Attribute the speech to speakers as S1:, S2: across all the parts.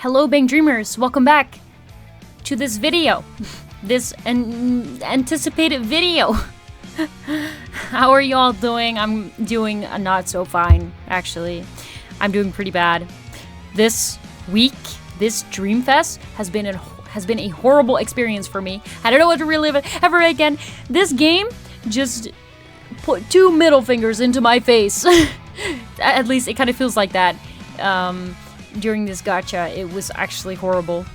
S1: Hello Bang Dreamers, welcome back to this video. This anticipated video. How are you all doing? I'm doing not so fine, actually. I'm doing pretty bad. This week, this Dreamfest has been a horrible experience for me. I don't know what to relive it ever again. This game just put 2 middle fingers into my face. At least it kind of feels like that. During this gacha, it was actually horrible.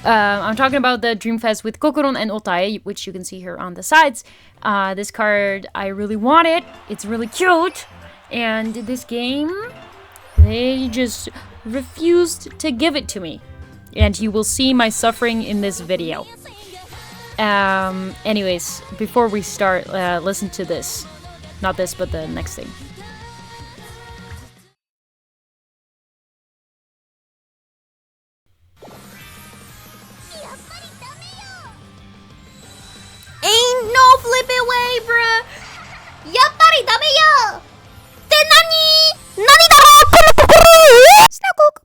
S1: I'm talking about the Dreamfest with Kokoro and Otae, which you can see here on the sides. This card, I really want it. It's really cute. And this game, they just refused to give it to me. And you will see my suffering in this video. Anyways, before we start, listen to this. Not this, but the next thing.
S2: Ain't no flipping way, bruh. Yappari dame yo. Te nani? Nani daro? Snelkoek.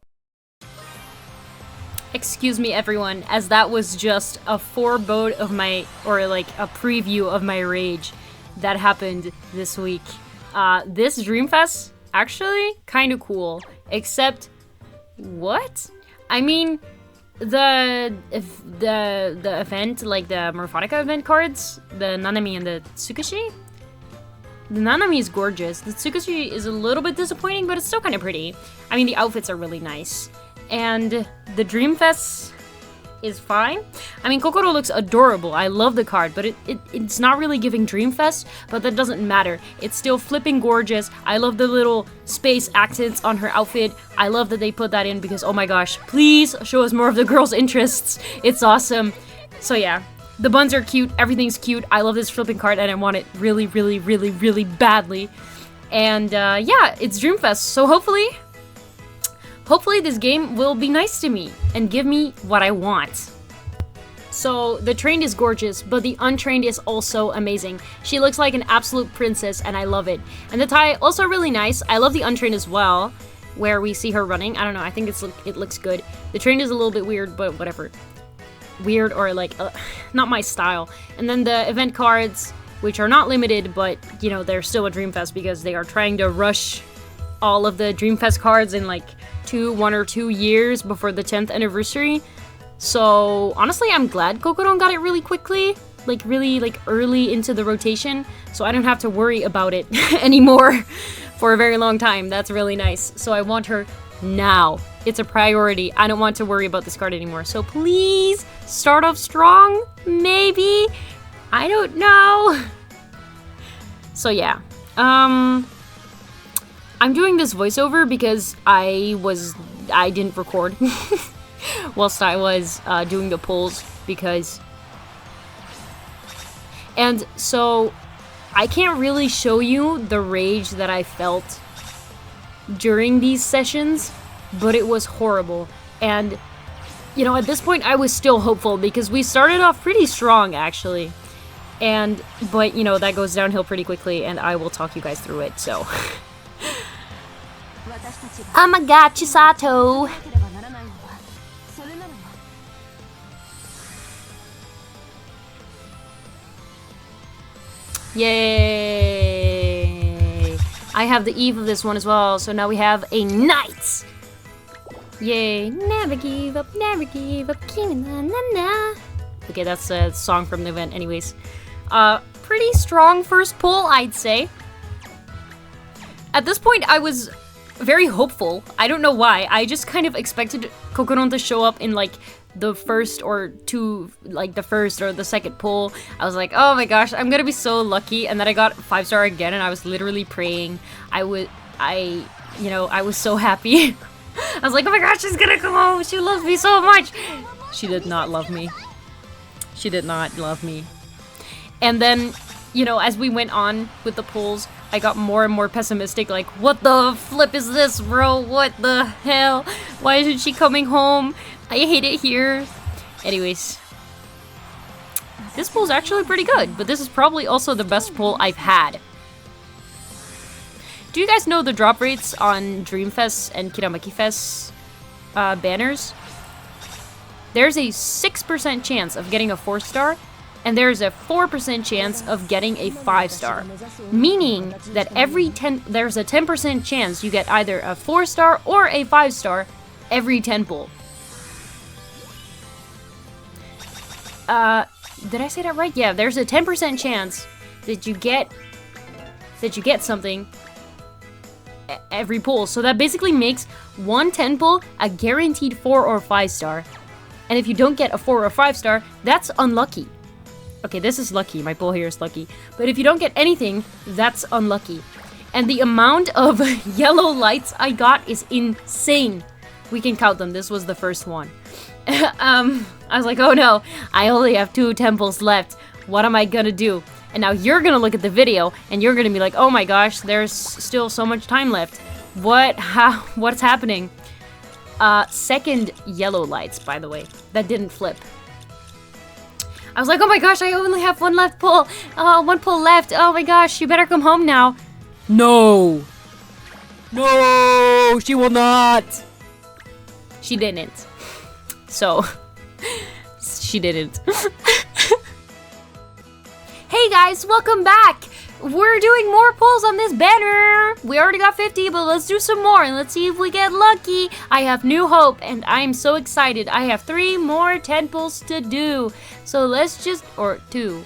S1: Excuse me, everyone, as that was just a forebode of my, or like a preview of my rage that happened this week. This Dreamfest, actually, kind of cool. Except, what? I mean, the event, like the Morphonica event cards, the Nanami and the Tsukushi. The Nanami is gorgeous. The Tsukushi is a little bit disappointing, but it's still kind of pretty. I mean, the outfits are really nice. And the Dreamfest is fine. I mean, Kokoro looks adorable. I love the card, but it's not really giving Dreamfest, but that doesn't matter. It's still flipping gorgeous. I love the little space accents on her outfit. I love that they put that in because, oh my gosh, please show us more of the girl's interests. It's awesome. So yeah, the buns are cute. Everything's cute. I love this flipping card and I want it really, really, really, really badly. And yeah, it's Dreamfest. So hopefully this game will be nice to me and give me what I want. So the trained is gorgeous, but the untrained is also amazing. She looks like an absolute princess and I love it. And the tie, also really nice. I love the untrained as well, where we see her running. I don't know, I think it looks good. The trained is a little bit weird, but whatever. Weird or like, not my style. And then the event cards, which are not limited, but you know, they're still a Dreamfest because they are trying to rush all of the Dreamfest cards in like 1 or 2 years before the 10th anniversary. So honestly, I'm glad Kokoro got it really quickly, like really like early into the rotation, so I don't have to worry about it anymore for a very long time. That's really nice. So I want her now. It's a priority. I don't want to worry about this card anymore. So please start off strong, maybe. I don't know. So yeah. I'm doing this voiceover because I didn't record whilst I was doing the polls because, and so I can't really show you the rage that I felt during these sessions, but it was horrible. And you know, at this point I was still hopeful because we started off pretty strong actually, but you know, that goes downhill pretty quickly and I will talk you guys through it, so
S2: Amagachi Sato.
S1: Yay! I have the Eve of this one as well, so now we have a Knight! Yay! Never give up, kimi na na na. Okay, that's a song from the event anyways. Pretty strong first pull, I'd say. At this point, I was very hopeful. I don't know why. I just kind of expected Kokoro to show up in like the first or the second pull. I was like, oh my gosh, I'm gonna be so lucky. And then I got 5-star again and I was literally praying. I was so happy. I was like, oh my gosh, she's gonna come home. She loves me so much. She did not love me. She did not love me. And then, you know, as we went on with the pulls, I got more and more pessimistic, like, what the flip is this, bro? What the hell? Why isn't she coming home? I hate it here. Anyways. This pull's actually pretty good, but this is probably also the best pull I've had. Do you guys know the drop rates on Dreamfest and Kiramaki Fest? banners, there's a 6% chance of getting a 4-star, and there's a 4% chance of getting a 5-star. Meaning that there's a 10% chance you get either a 4-star or a 5-star every 10 pull. Did I say that right? Yeah, there's a 10% chance that you get something every pull. So that basically makes one 10 pull a guaranteed 4 or 5-star. And if you don't get a 4 or 5-star, that's unlucky. Okay, this is lucky. My pull here is lucky. But if you don't get anything, that's unlucky. And the amount of yellow lights I got is insane. We can count them. This was the first one. I was like, oh no, I only have 2 temples left. What am I gonna do? And now you're gonna look at the video and you're gonna be like, oh my gosh, there's still so much time left. What's happening? Second yellow lights, by the way. That didn't flip. I was like, oh my gosh, I only have one pull left. Oh my gosh, you better come home now. No! No! She will not! She didn't. So, she didn't. Hey guys, welcome back! We're doing more pulls on this banner! We already got 50, but let's do some more and let's see if we get lucky. I have new hope and I'm so excited. I have 3 more 10 pulls to do. So let's just, or 2.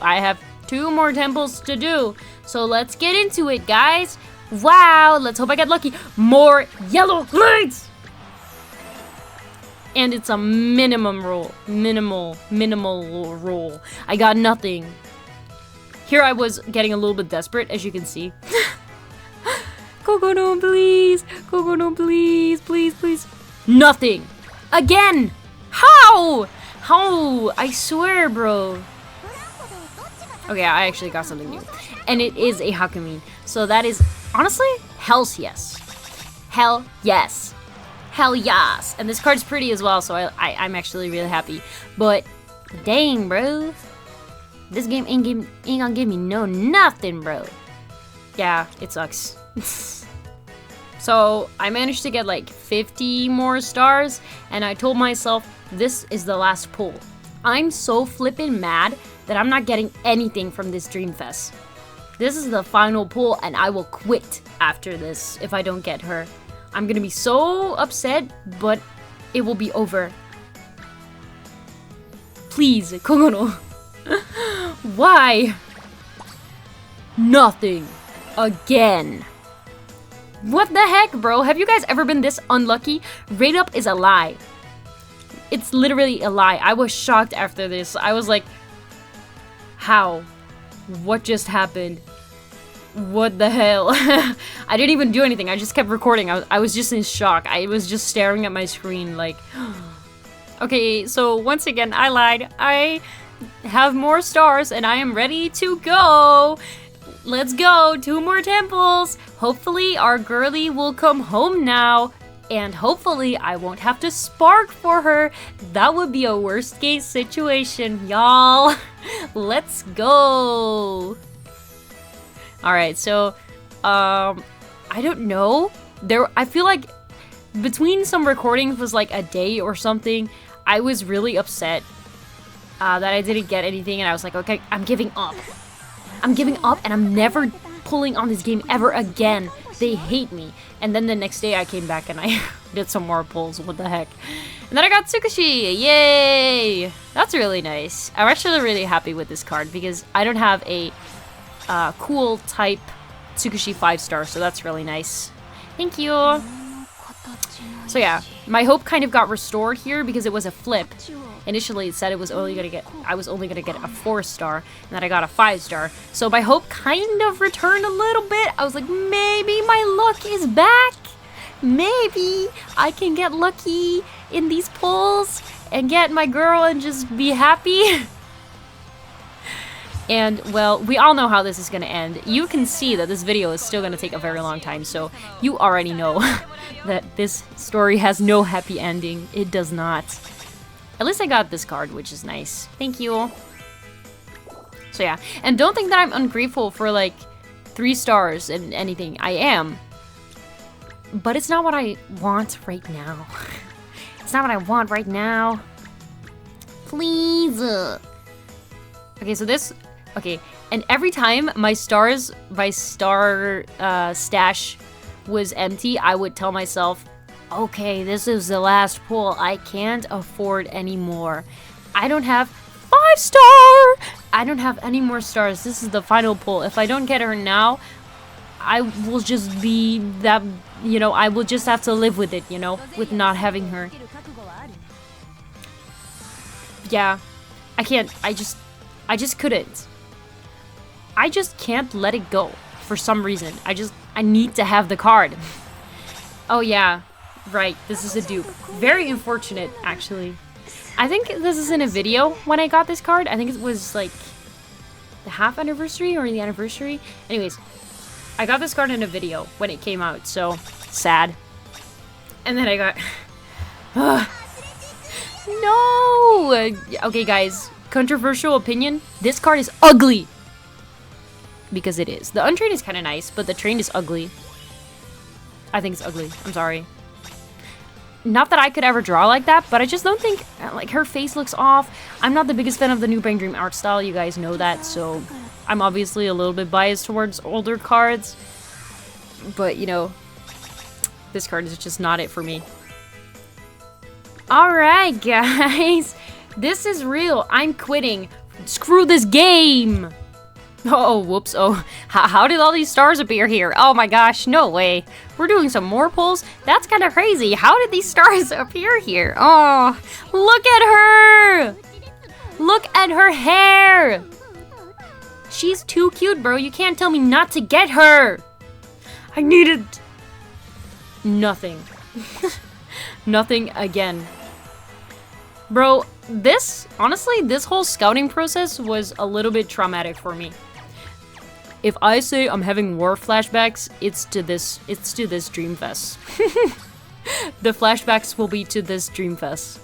S1: I have 2 more 10 pulls to do. So let's get into it, guys. Wow, let's hope I get lucky. More yellow lights! And it's a minimum roll. Minimal roll. I got nothing. Here I was getting a little bit desperate, as you can see. Kokoro, please. Kokoro, please. Please, please. Nothing. Again. How? How? I swear, bro. Okay, I actually got something new. And it is a Hakumin. So that is, honestly, hell's yes. Hell yes. Hell yes. And this card's pretty as well, so I'm actually really happy. But dang, bro. This game ain't gonna give me nothing, bro. Yeah, it sucks. So I managed to get like 50 more stars, and I told myself this is the last pull. I'm so flippin' mad that I'm not getting anything from this Dreamfest. This is the final pull, and I will quit after this if I don't get her. I'm gonna be so upset, but it will be over. Please, Kokoro. Why? Nothing. Again. What the heck, bro? Have you guys ever been this unlucky? Rate up is a lie. It's literally a lie. I was shocked after this. I was like, how? What just happened? What the hell? I didn't even do anything. I just kept recording. I was just in shock. I was just staring at my screen like... Okay, so once again, I lied. I have more stars and I am ready to go. Let's go. 2 more temples. Hopefully our girly will come home now. And hopefully I won't have to spark for her. That would be a worst case situation, y'all. Let's go. Alright, so, I don't know. I feel like between some recordings was like a day or something, I was really upset that I didn't get anything, and I was like, okay, I'm giving up. I'm giving up, and I'm never pulling on this game ever again. They hate me. And then the next day I came back and I did some more pulls. What the heck? And then I got Tsukushi. Yay! That's really nice. I'm actually really happy with this card because I don't have a cool type Tsukushi 5-star, so that's really nice. Thank you. So yeah, my hope kind of got restored here because it was a flip. Initially it said I was only gonna get a 4-star, and then I got a 5-star. So my hope kind of returned a little bit. I was like, maybe my luck is back. Maybe I can get lucky in these pulls and get my girl and just be happy. And, well, we all know how this is going to end. You can see that this video is still going to take a very long time, so you already know that this story has no happy ending. It does not. At least I got this card, which is nice. Thank you. So yeah, and don't think that I'm ungrateful for, like, 3 stars and anything. I am. But it's not what I want right now. It's not what I want right now.
S2: Please.
S1: Okay, so this... Okay, and every time my star stash was empty, I would tell myself, okay, this is the last pull. I can't afford any more. I don't have 5-star! I don't have any more stars. This is the final pull. If I don't get her now, I will just be that, you know, I will just have to live with it, you know, with not having her. Yeah, I can't. I just couldn't. I just can't let it go for some reason. I need to have the card. Oh yeah, right, this is a dupe. Very unfortunate, actually. I think this is in a video when I got this card. I think it was like the half anniversary or the anniversary. Anyways, I got this card in a video when it came out, so sad. And then I got... No! Okay, guys, controversial opinion. This card is ugly. Because it is. The untrained is kind of nice, but the trained is ugly. I think it's ugly. I'm sorry. Not that I could ever draw like that, but I just don't think, like, her face looks off. I'm not the biggest fan of the new Brain Dream art style. You guys know that, so I'm obviously a little bit biased towards older cards. But, you know, this card is just not it for me. Alright, guys. This is real. I'm quitting. Screw this game. Oh, whoops. Oh, how did all these stars appear here? Oh my gosh, no way. We're doing some more pulls? That's kind of crazy. How did these stars appear here? Oh, look at her. Look at her hair. She's too cute, bro. You can't tell me not to get her. I needed nothing. Nothing again. Bro, honestly, this whole scouting process was a little bit traumatic for me. If I say I'm having war flashbacks, it's to this dreamfest. The flashbacks will be to this dreamfest.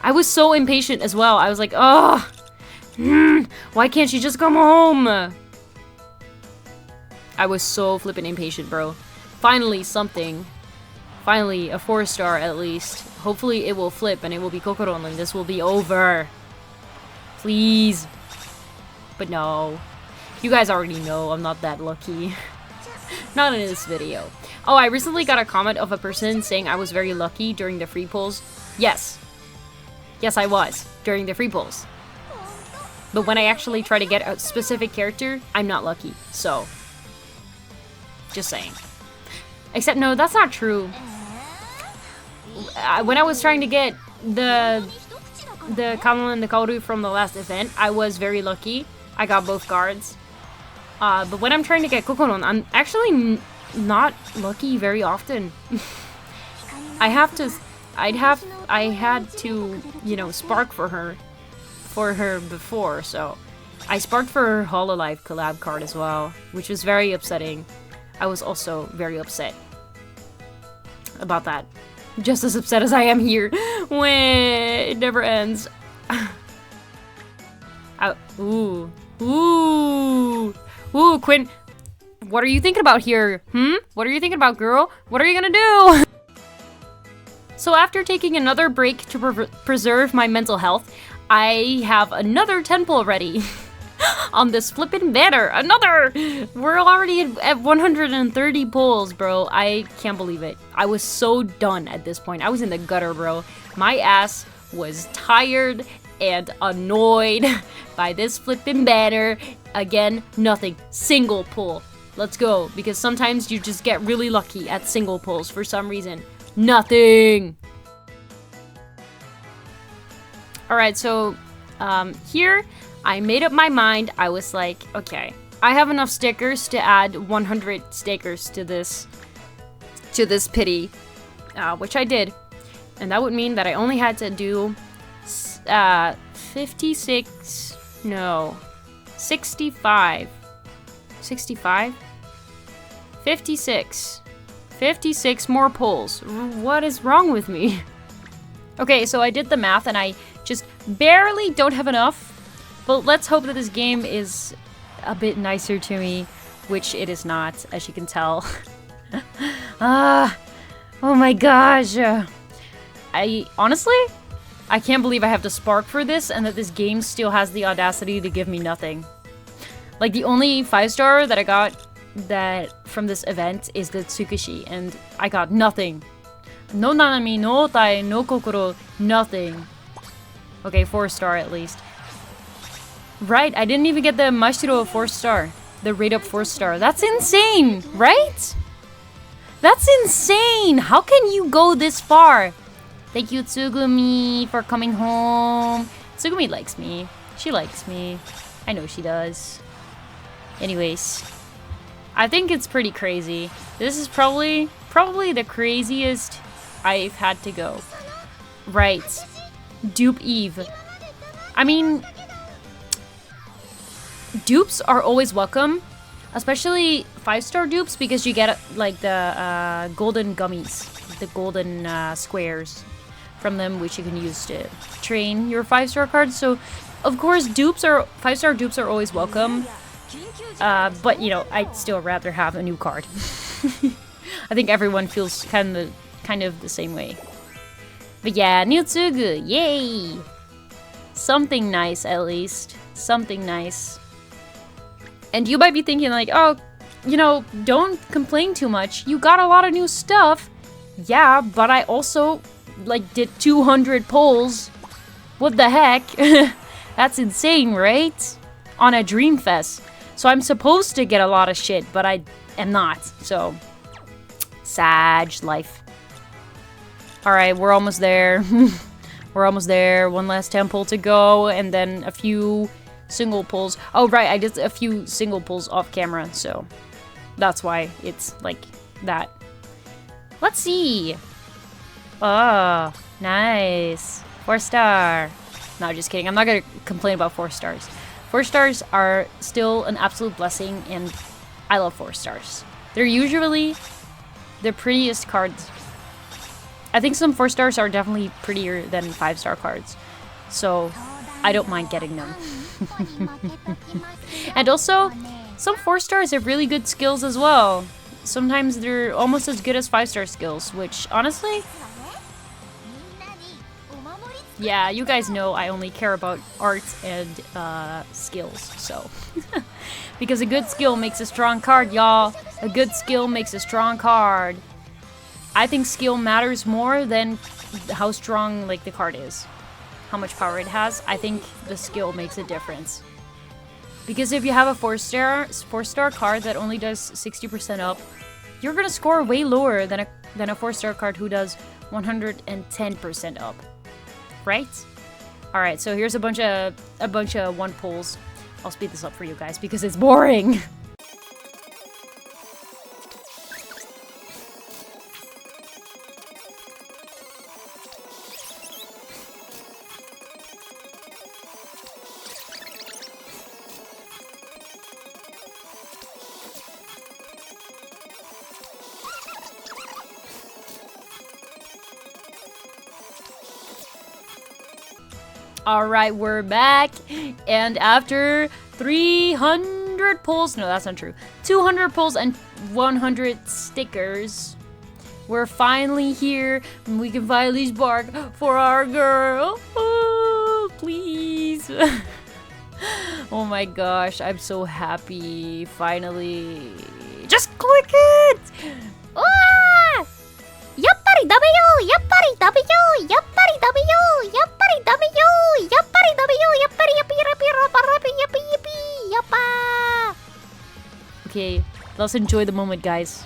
S1: I was so impatient as well. I was like, oh, why can't she just come home? I was so flippin' impatient, bro. Finally, something. Finally, a 4-star at least. Hopefully it will flip and it will be Kokoro and this will be over. Please. But no. You guys already know I'm not that lucky. Not in this video. Oh, I recently got a comment of a person saying I was very lucky during the free pulls. Yes. Yes, I was. During the free pulls. But when I actually try to get a specific character, I'm not lucky. So. Just saying. Except, no, that's not true. When I was trying to get the Kamo and the Kaoru from the last event, I was very lucky. I got both cards. But when I'm trying to get Kokoro, I'm actually not lucky very often. I had to, you know, spark for her before, so I sparked for her Hololive collab card as well, which was very upsetting. I was also very upset about that. Just as upset as I am here. When it never ends. Ooh. Ooh. Ooh, Quinn. What are you thinking about here? What are you thinking about, girl? What are you gonna do? So after taking another break to preserve my mental health, I have another 10 pull ready. On this flippin' banner. Another! We're already at 130 pulls, bro. I can't believe it. I was so done at this point. I was in the gutter, bro. My ass was tired and annoyed by this flippin' banner. Again, nothing. Single pull. Let's go. Because sometimes you just get really lucky at single pulls for some reason. Nothing! Alright, so here I made up my mind. I was like, okay, I have enough stickers to add 100 stickers to this pity, which I did. And that would mean that I only had to do 65. 56 more pulls. What is wrong with me? Okay, so I did the math and I just barely don't have enough. But let's hope that this game is a bit nicer to me, which it is not, as you can tell. Oh my gosh. Honestly, I can't believe I have to spark for this and that this game still has the audacity to give me nothing. Like, the only 5-star that I got from this event is the Tsukushi, and I got nothing. No nanami, no tai, no kokoro, nothing. Okay, 4-star at least. Right, I didn't even get the Mashiro 4-star. The rate up 4-star. That's insane, right? That's insane! How can you go this far? Thank you, Tsugumi, for coming home. Tsugumi likes me. She likes me. I know she does. Anyways, I think it's pretty crazy. This is probably the craziest I've had to go. Right. Dupe Eve. I mean, dupes are always welcome, especially 5-star dupes, because you get like the golden gummies, the golden squares from them, which you can use to train your 5-star cards. So, of course, 5-star dupes are always welcome. But you know, I'd still rather have a new card. I think everyone feels kind of the same way. But yeah, new Tsugu, yay! Something nice, at least. Something nice. And you might be thinking like, oh, you know, don't complain too much. You got a lot of new stuff. Yeah, but I also, like, did 200 pulls. What the heck? That's insane, right? On a dreamfest. So I'm supposed to get a lot of shit, but I am not. So, Sag life. Alright, we're almost there. We're almost there. One last temple to go, and then a few single pulls. Oh, right, I did a few single pulls off camera, so that's why it's like that. Let's see. Oh, nice. 4-star. No, just kidding. I'm not gonna complain about 4 stars. 4 stars are still an absolute blessing, and I love 4 stars. They're usually the prettiest cards. I think some 4 stars are definitely prettier than 5-star cards, so I don't mind getting them. And also, some 4 stars have really good skills as well. Sometimes they're almost as good as 5-star skills, which honestly, yeah, you guys know I only care about art and skills, so. Because a good skill makes a strong card, y'all. A good skill makes a strong card. I think skill matters more than how strong like the card is. How much power it has. I think the skill makes a difference. Because if you have a 4-star card that only does 60% up, you're gonna score way lower than a 4-star card who does 110% up. Right? Alright, so here's a bunch of 1 pulls. I'll speed this up for you guys because it's boring. Alright, we're back, and after 300 pulls, no, that's not true, 200 pulls and 100 stickers, we're finally here, and we can finally spark for our girl. Oh, please. Oh my gosh, I'm so happy, finally. Just click it!
S2: Ah! Yappari W! Yappari W! Yappari W! Yappari W! Yappari W! Yappari yappy yappy yappy yappy yappy yappa!
S1: Okay, let's enjoy the moment, guys.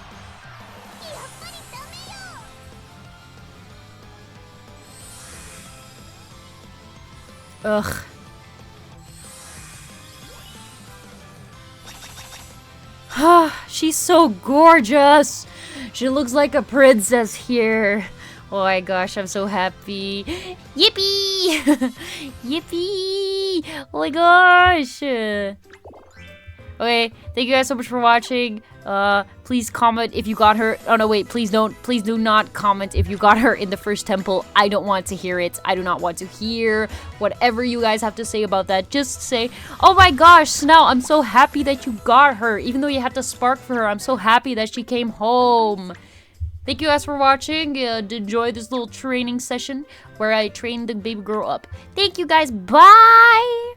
S1: Ugh. She's so gorgeous. She looks like a princess here. Oh my gosh, I'm so happy. Yippee! Yippee! Oh my gosh. Okay, thank you guys so much for watching. Please comment if you got her. Oh no, wait, please don't. Please do not comment if you got her in the first temple. I don't want to hear it. I do not want to hear whatever you guys have to say about that. Just say, oh my gosh, Snell, I'm so happy that you got her. Even though you had to spark for her, I'm so happy that she came home. Thank you guys for watching. Enjoy this little training session where I train the baby girl up. Thank you guys. Bye!